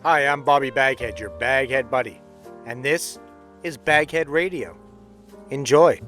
Hi, I'm Bobby Baghead, your Baghead buddy, and this is Baghead Radio. Enjoy.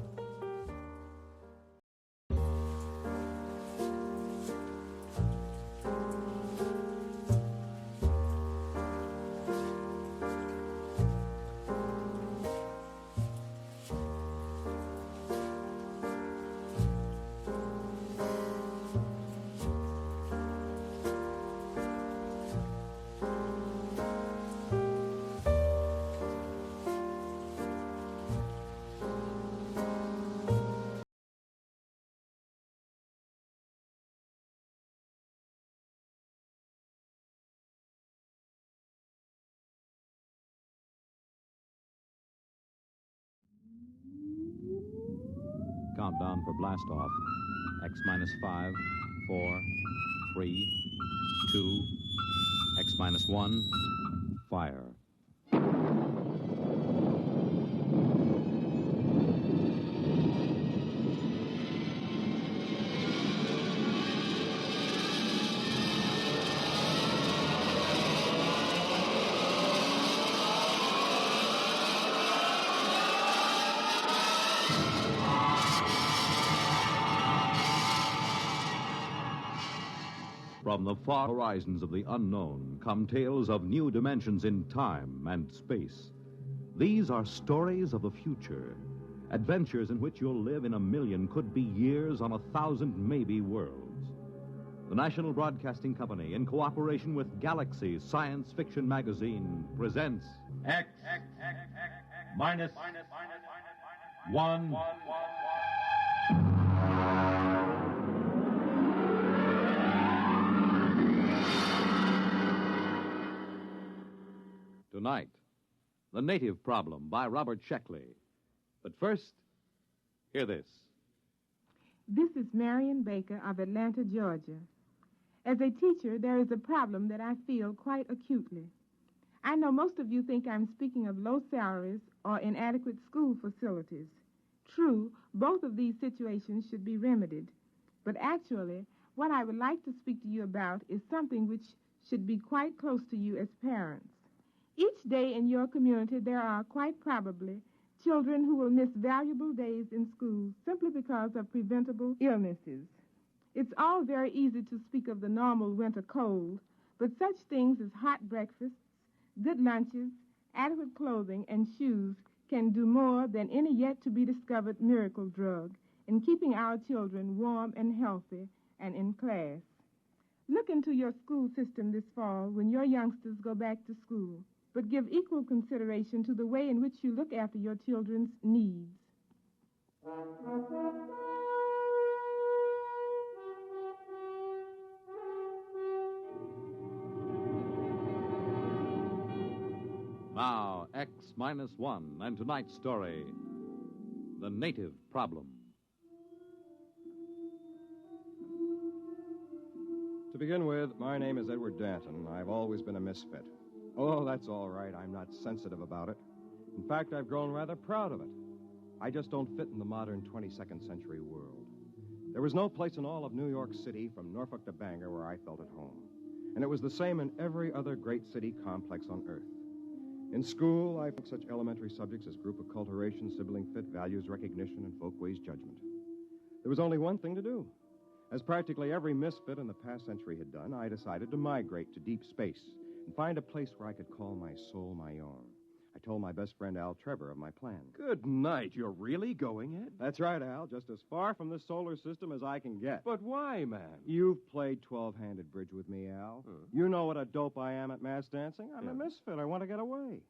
Countdown for blast off. X minus 5, 4, 3, 2, X minus 1, fire. From the far horizons of the unknown come tales of new dimensions in time and space. These are stories of the future, adventures in which you'll live in a million, could be years, on 1,000 maybe worlds. The National Broadcasting Company, in cooperation with Galaxy Science Fiction Magazine, presents X minus 1. Tonight, The Native Problem by Robert Sheckley. But first, hear this. This is Marion Baker of Atlanta, Georgia. As a teacher, there is a problem that I feel quite acutely. I know most of you think I'm speaking of low salaries or inadequate school facilities. True, both of these situations should be remedied. But actually, what I would like to speak to you about is something which should be quite close to you as parents. Each day in your community, there are quite probably children who will miss valuable days in school simply because of preventable illnesses. It's all very easy to speak of the normal winter cold, but such things as hot breakfasts, good lunches, adequate clothing, and shoes can do more than any yet-to-be-discovered miracle drug in keeping our children warm and healthy and in class. Look into your school system this fall when your youngsters go back to school, but give equal consideration to the way in which you look after your children's needs. Now, X minus 1, and tonight's story, The Native Problem. To begin with, my name is Edward Danton. I've always been a misfit. Oh, that's all right. I'm not sensitive about it. In fact, I've grown rather proud of it. I just don't fit in the modern 22nd century world. There was no place in all of New York City, from Norfolk to Bangor, where I felt at home. And it was the same in every other great city complex on Earth. In school, I took such elementary subjects as group acculturation, sibling fit, values recognition, and folkways judgment. There was only one thing to do. As practically every misfit in the past century had done, I decided to migrate to deep space and find a place where I could call my soul my own. I told my best friend Al Trevor of my plan. Good night. You're really going, Ed? That's right, Al. Just as far from this solar system as I can get. But why, man? You've played 12-handed bridge with me, Al. You know what a dope I am at mass dancing. I'm a misfit. I want to get away.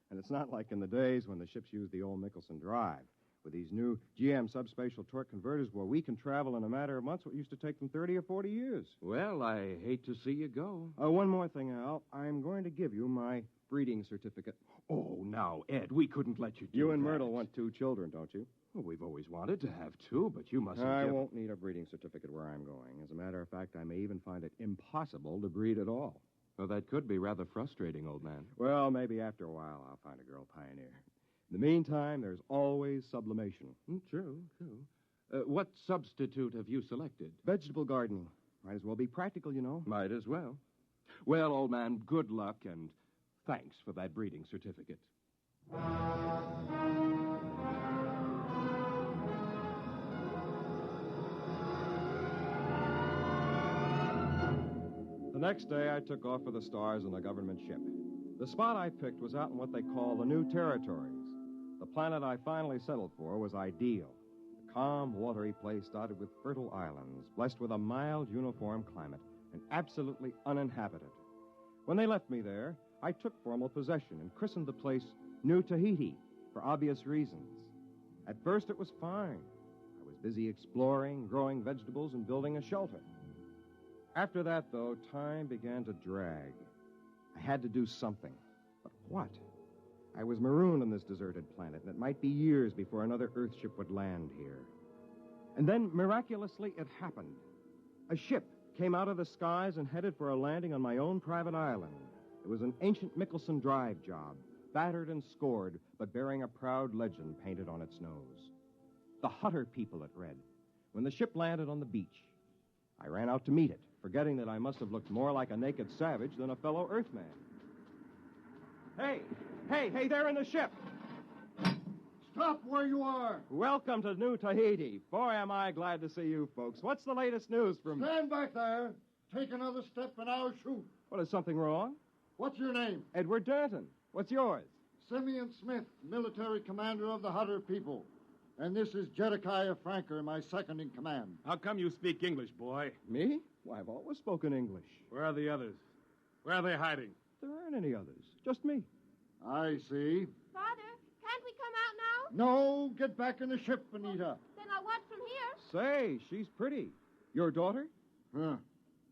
And it's not like in the days when the ships used the old Michelson drive. With these new GM subspatial torque converters where we can travel in a matter of months what used to take them 30 or 40 years. Well, I hate to see you go. One more thing, Al. I'm going to give you my breeding certificate. Oh, now, Ed, we couldn't let you do You and that. Myrtle want 2 children, don't you? Well, we've always wanted to have 2, but you mustn't I give... won't need a breeding certificate where I'm going. As a matter of fact, I may even find it impossible to breed at all. Well, that could be rather frustrating, old man. Well, maybe after a while I'll find a girl pioneer. In the meantime, there's always sublimation. True. What substitute have you selected? Vegetable gardening. Might as well be practical, you know. Might as well. Well, old man, good luck, and Thanks for that breeding certificate. The next day, I took off for the stars on a government ship. The spot I picked was out in what they call the New Territories. The planet I finally settled for was ideal. A calm, watery place dotted with fertile islands, blessed with a mild, uniform climate, and absolutely uninhabited. When they left me there, I took formal possession and christened the place New Tahiti for obvious reasons. At first, it was fine. I was busy exploring, growing vegetables, and building a shelter. After that, though, time began to drag. I had to do something. But what? I was marooned on this deserted planet, and it might be years before another Earthship would land here. And then, miraculously, it happened. A ship came out of the skies and headed for a landing on my own private island. It was an ancient Mickelson Drive job, battered and scored, but bearing a proud legend painted on its nose. The Hutter people, it read. When the ship landed on the beach, I ran out to meet it, forgetting that I must have looked more like a naked savage than a fellow Earthman. Hey, there in the ship! Stop where you are! Welcome to New Tahiti. Boy, am I glad to see you folks. What's the latest news from... Stand back there. Take another step and I'll shoot. What, is something wrong? What's your name? Edward Danton. What's yours? Simeon Smith, military commander of the Hutter people. And this is Jedediah Franker, my second in command. How come you speak English, boy? Me? Why, I've always spoken English. Where are the others? Where are they hiding? There aren't any others. Just me. I see. Father, can't we come out now? No, get back in the ship, Anita. Then I'll watch from here. Say, she's pretty. Your daughter? Huh.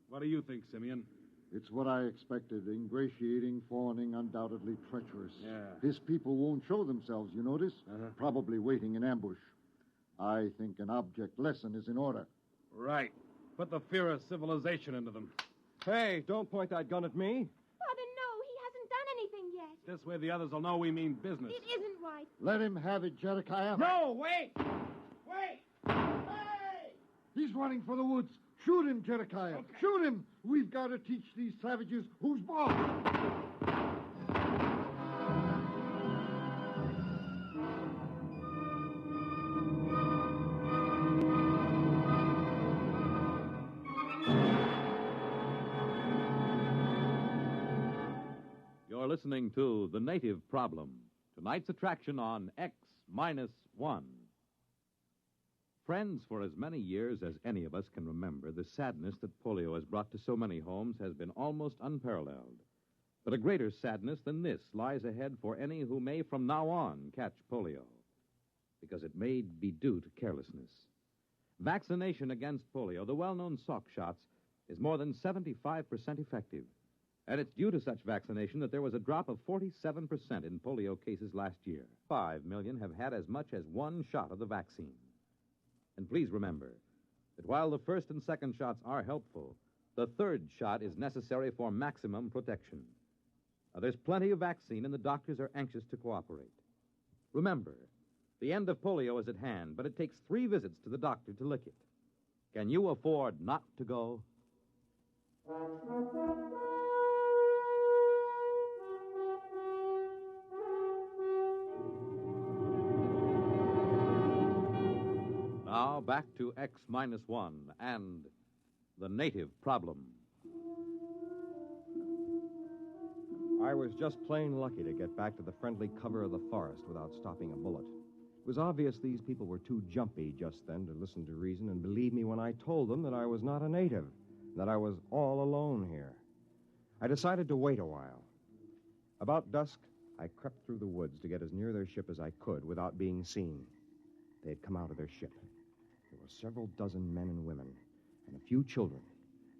What do you think, Simeon? It's what I expected. Ingratiating, fawning, undoubtedly treacherous. Yeah. His people won't show themselves, you notice? Uh-huh. Probably waiting in ambush. I think an object lesson is in order. Right. Put the fear of civilization into them. Hey, don't point that gun at me. Father, no, he hasn't done anything yet. This way the others will know we mean business. It isn't right. Let him have it, Jedediah. No, wait! Wait! Hey! He's running for the woods. Shoot him, Jedediah. Okay. Shoot him. We've got to teach these savages who's boss. You're listening to The Native Problem, tonight's attraction on X-1. Friends, for as many years as any of us can remember, the sadness that polio has brought to so many homes has been almost unparalleled. But a greater sadness than this lies ahead for any who may from now on catch polio, because it may be due to carelessness. Vaccination against polio, the well-known Salk shots, is more than 75% effective. And it's due to such vaccination that there was a drop of 47% in polio cases last year. 5 million have had as much as one shot of the vaccine. And please remember that while the first and second shots are helpful, the third shot is necessary for maximum protection. Now, there's plenty of vaccine, and the doctors are anxious to cooperate. Remember, the end of polio is at hand, but it takes 3 visits to the doctor to lick it. Can you afford not to go? Now, back to X-1 and the native problem. I was just plain lucky to get back to the friendly cover of the forest without stopping a bullet. It was obvious these people were too jumpy just then to listen to reason and believe me when I told them that I was not a native, that I was all alone here. I decided to wait a while. About dusk, I crept through the woods to get as near their ship as I could without being seen. They had come out of their ship. There were several dozen men and women, and a few children.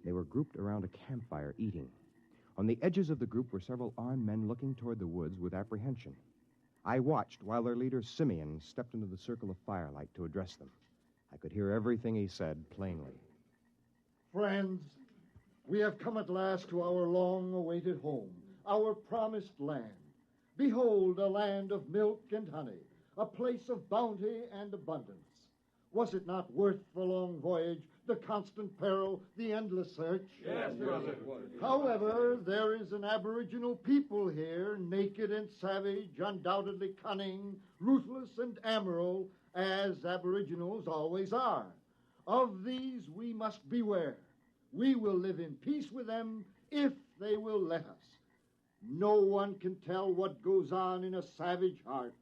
They were grouped around a campfire eating. On the edges of the group were several armed men looking toward the woods with apprehension. I watched while their leader, Simeon, stepped into the circle of firelight to address them. I could hear everything he said plainly. Friends, we have come at last to our long-awaited home, our promised land. Behold, a land of milk and honey, a place of bounty and abundance. Was it not worth the long voyage the constant peril, the endless search. Yes, brother. However, there is an aboriginal people here, naked and savage, undoubtedly cunning, ruthless and amoral, as aboriginals always are. Of these we must beware. We will live in peace with them if they will let us. No one can tell what goes on in a savage heart.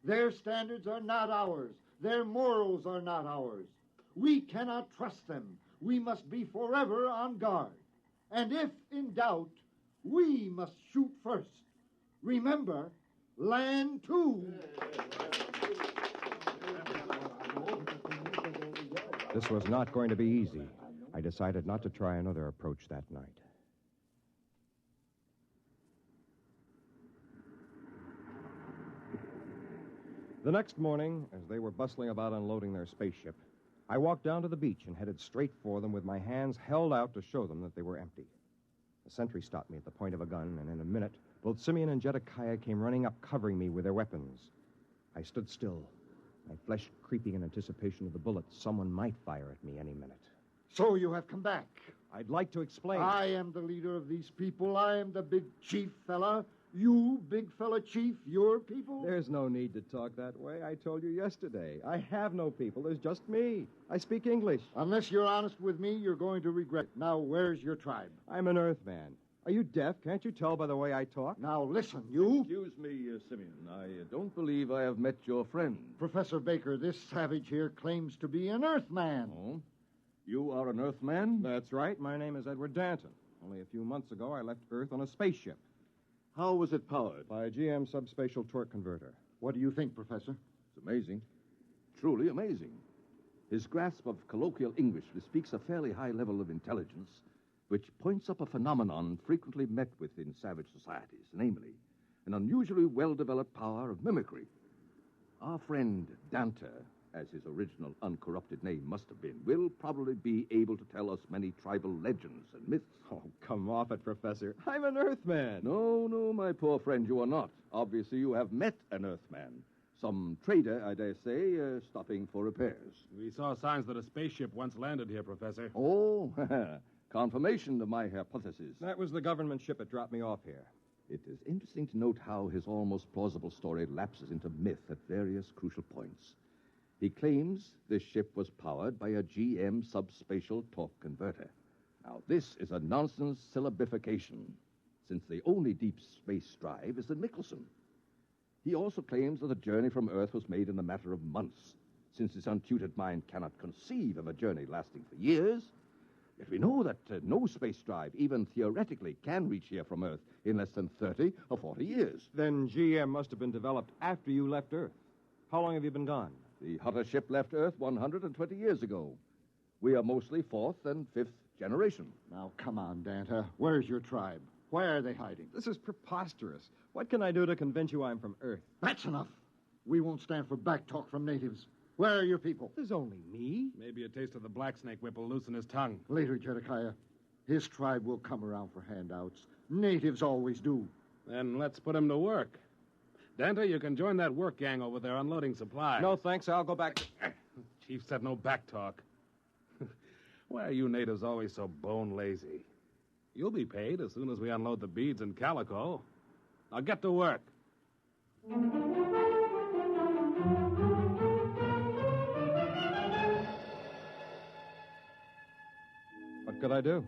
Their standards are not ours. Their morals are not ours. We cannot trust them. We must be forever on guard. And if in doubt, we must shoot first. Remember, land too. This was not going to be easy. I decided not to try another approach that night. The next morning, as they were bustling about unloading their spaceship, I walked down to the beach and headed straight for them with my hands held out to show them that they were empty. The sentry stopped me at the point of a gun, and in a minute, both Simeon and Jedekiah came running up, covering me with their weapons. I stood still, my flesh creeping in anticipation of the bullets someone might fire at me any minute. So you have come back. I'd like to explain. I am the leader of these people. I am the big chief fella. You, big fella chief, your people? There's no need to talk that way. I told you yesterday. I have no people. There's just me. I speak English. Unless you're honest with me, you're going to regret it. Now, where's your tribe? I'm an Earthman. Are you deaf? Can't you tell by the way I talk? Now, listen, you. Excuse me, Simeon. I don't believe I have met your friend. Professor Baker, this savage here claims to be an Earthman. Oh? You are an Earthman? That's right. My name is Edward Danton. Only a few months ago, I left Earth on a spaceship. How was it powered? By a GM subspatial torque converter. What do you think, Professor? It's amazing. Truly amazing. His grasp of colloquial English bespeaks a fairly high level of intelligence, which points up a phenomenon frequently met with in savage societies, namely, an unusually well-developed power of mimicry. Our friend Dante, as his original uncorrupted name must have been, will probably be able to tell us many tribal legends and myths. Oh, come off it, Professor. I'm an Earthman. No, my poor friend, you are not. Obviously, you have met an Earthman. Some trader, I dare say, stopping for repairs. We saw signs that a spaceship once landed here, Professor. Oh, confirmation of my hypothesis. That was the government ship that dropped me off here. It is interesting to note how his almost plausible story lapses into myth at various crucial points. He claims this ship was powered by a GM subspatial torque converter. Now, this is a nonsense syllabification, since the only deep space drive is the Nicholson. He also claims that the journey from Earth was made in a matter of months, since his untutored mind cannot conceive of a journey lasting for years. Yet we know that no space drive, even theoretically, can reach here from Earth in less than 30 or 40 years. Then GM must have been developed after you left Earth. How long have you been gone? The Hutter ship left Earth 120 years ago. We are mostly fourth and fifth generation. Now, come on, Danta. Where's your tribe? Where are they hiding? This is preposterous. What can I do to convince you I'm from Earth? That's enough. We won't stand for backtalk from natives. Where are your people? There's only me. Maybe a taste of the black snake whip will loosen his tongue. Later, Jedekiah. His tribe will come around for handouts. Natives always do. Then let's put him to work. Danta, you can join that work gang over there unloading supplies. No, thanks. I'll go back. Chief said no back talk. Why are you natives always so bone lazy? You'll be paid as soon as we unload the beads and calico. Now get to work. What could I do?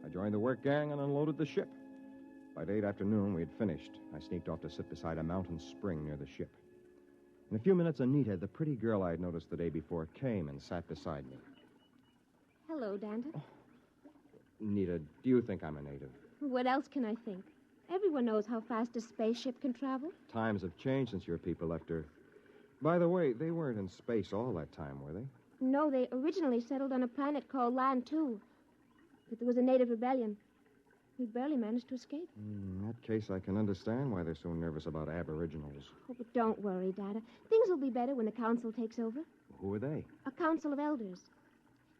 I joined the work gang and unloaded the ship. By late afternoon, we had finished. I sneaked off to sit beside a mountain spring near the ship. In a few minutes, Anita, the pretty girl I had noticed the day before, came and sat beside me. Hello, Danta. Anita, do you think I'm a native? What else can I think? Everyone knows how fast a spaceship can travel. Times have changed since your people left Earth. By the way, they weren't in space all that time, were they? No, they originally settled on a planet called Land 2. But there was a native rebellion. We barely managed to escape. In that case, I can understand why they're so nervous about aboriginals. Oh, but don't worry, Dada. Things will be better when the council takes over. Who are they? A council of elders.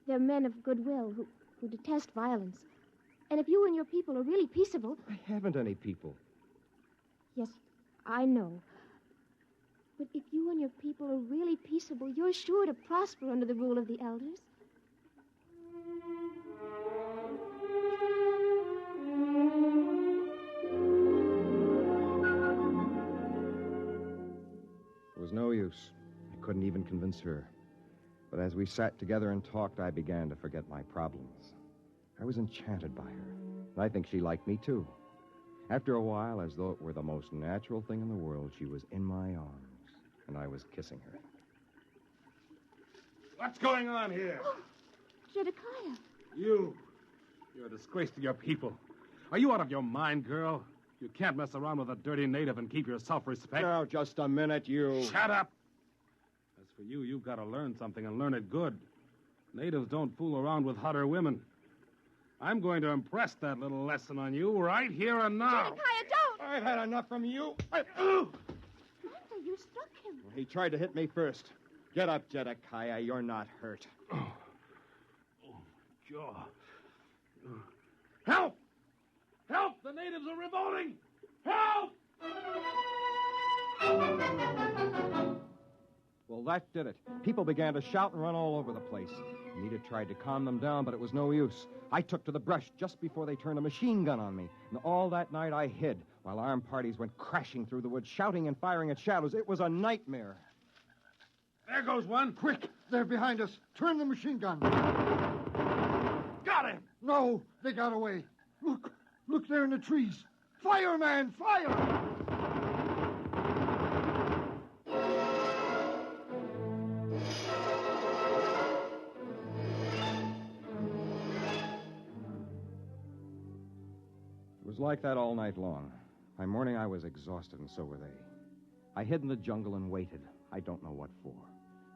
They're men of goodwill who detest violence. And if you and your people are really peaceable... I haven't any people. Yes, I know. But if you and your people are really peaceable, you're sure to prosper under the rule of the elders. couldn't even convince her. But as we sat together and talked, I began to forget my problems. I was enchanted by her, and I think she liked me, too. After a while, as though it were the most natural thing in the world, she was in my arms, and I was kissing her. What's going on here? Oh, Jedediah. You're a disgrace to your people. Are you out of your mind, girl? You can't mess around with a dirty native and keep your self-respect. Now, just a minute, you... Shut up! As for you, you've got to learn something and learn it good. Natives don't fool around with hotter women. I'm going to impress that little lesson on you right here and now. Jedediah, don't! I've had enough from you. Danta, you struck him. He tried to hit me first. Get up, Jedediah. You're not hurt. Oh, my jaw. Help! Help! The natives are revolting! Help! Well, that did it. People began to shout and run all over the place. Anita tried to calm them down, but it was no use. I took to the brush just before they turned a machine gun on me. And all that night I hid, while armed parties went crashing through the woods, shouting and firing at shadows. It was a nightmare. There goes one. Quick! They're behind us. Turn the machine gun. Got him! No, they got away. Look there in the trees. Fire, man, fire! It was like that all night long. By morning, I was exhausted, and so were they. I hid in the jungle and waited. I don't know what for.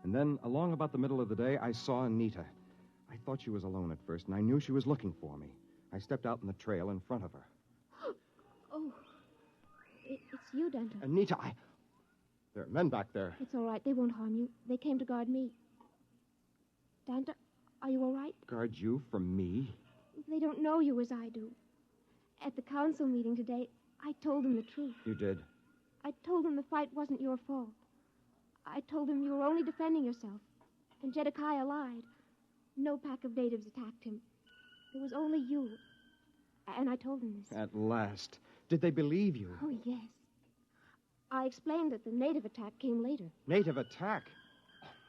And then, along about the middle of the day, I saw Anita. I thought she was alone at first, and I knew she was looking for me. I stepped out in the trail in front of her. Oh, it's you, Danta. Anita, there are men back there. It's all right. They won't harm you. They came to guard me. Danta, are you all right? Guard you from me? They don't know you as I do. At the council meeting today, I told them the truth. You did? I told them the fight wasn't your fault. I told them you were only defending yourself. And Jedediah lied. No pack of natives attacked him. It was only you. And I told them this. At last. Did they believe you? Oh, yes. I explained that the native attack came later. Native attack?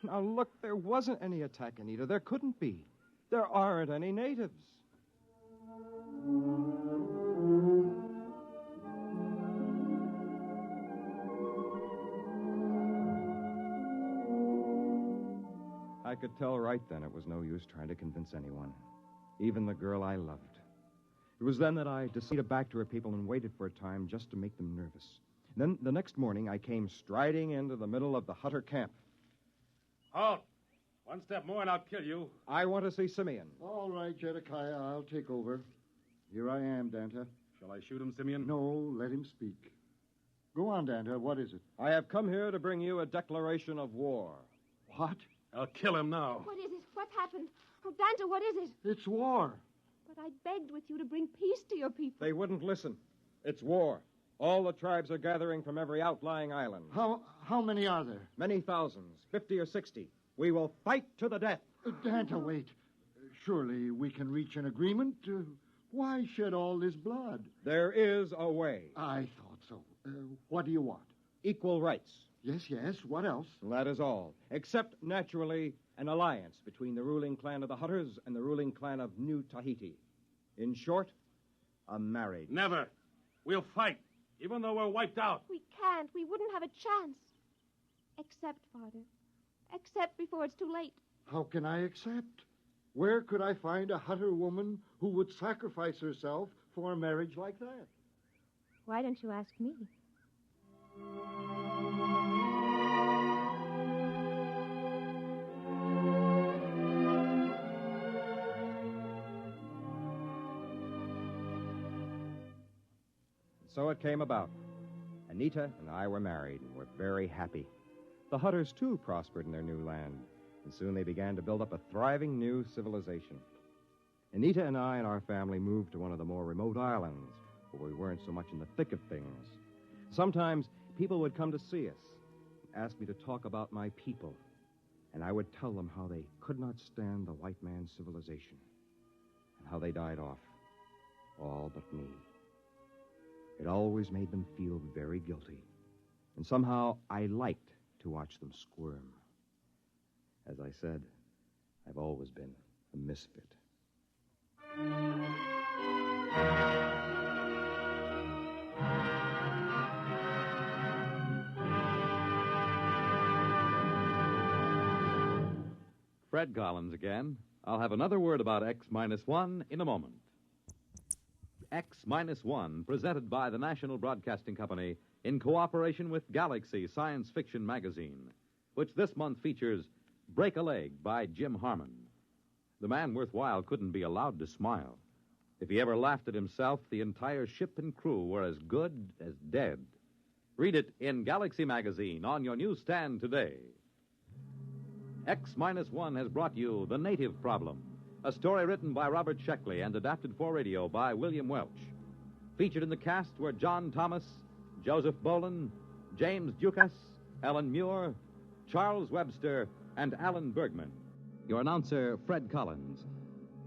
Now, look, there wasn't any attack, Anita. There couldn't be. There aren't any natives. I could tell right then it was no use trying to convince anyone, even the girl I loved. It was then that I decided back to her people and waited for a time just to make them nervous. Then, the next morning, I came striding into the middle of the Hutter camp. Halt! One step more and I'll kill you. I want to see Simeon. All right, Jedediah, I'll take over. Here I am, Danta. Shall I shoot him, Simeon? No, let him speak. Go on, Danta. What is it? I have come here to bring you a declaration of war. What? I'll kill him now. What is it? What's happened? Oh, Danta, what is it? It's war. But I begged with you to bring peace to your people. They wouldn't listen. It's war. All the tribes are gathering from every outlying island. How many are there? Many thousands, 50 or 60. We will fight to the death. Danta, wait. Surely we can reach an agreement. Why shed all this blood? There is a way. I thought so. What do you want? Equal rights. Yes. What else? That is all. Except, naturally, an alliance between the ruling clan of the Hutters and the ruling clan of New Tahiti. In short, a marriage. Never. We'll fight, even though we're wiped out. We can't. We wouldn't have a chance. Accept, Father. Accept before it's too late. How can I accept? Where could I find a Hutter woman who would sacrifice herself for a marriage like that? Why don't you ask me? So it came about. Anita and I were married and were very happy. The Hutters, too, prospered in their new land, and soon they began to build up a thriving new civilization. Anita and I and our family moved to one of the more remote islands, where we weren't so much in the thick of things. Sometimes people would come to see us and ask me to talk about my people, and I would tell them how they could not stand the white man's civilization and how they died off, all but me. It always made them feel very guilty, and somehow I liked to watch them squirm. As I said, I've always been a misfit. Fred Collins again. I'll have another word about X-1 in a moment. X-1, presented by the National Broadcasting Company in cooperation with Galaxy Science Fiction Magazine, which this month features Break a Leg by Jim Harmon. The man worthwhile couldn't be allowed to smile. If he ever laughed at himself, the entire ship and crew were as good as dead. Read it in Galaxy Magazine on your newsstand today. X-1 has brought you The Native Problem, a story written by Robert Sheckley and adapted for radio by William Welch. Featured in the cast were John Thomas, Joseph Boland, James Dukas, Ellen Muir, Charles Webster, and Alan Bergman. Your announcer, Fred Collins.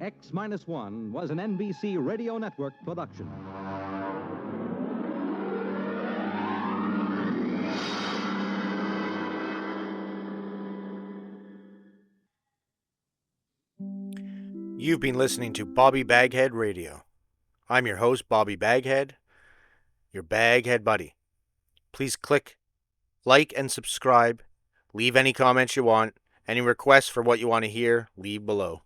X-1 was an NBC Radio Network production. You've been listening to Bobby Baghead Radio. I'm your host, Bobby Baghead, your Baghead buddy. Please click, like, and subscribe. Leave any comments you want. Any requests for what you want to hear, leave below.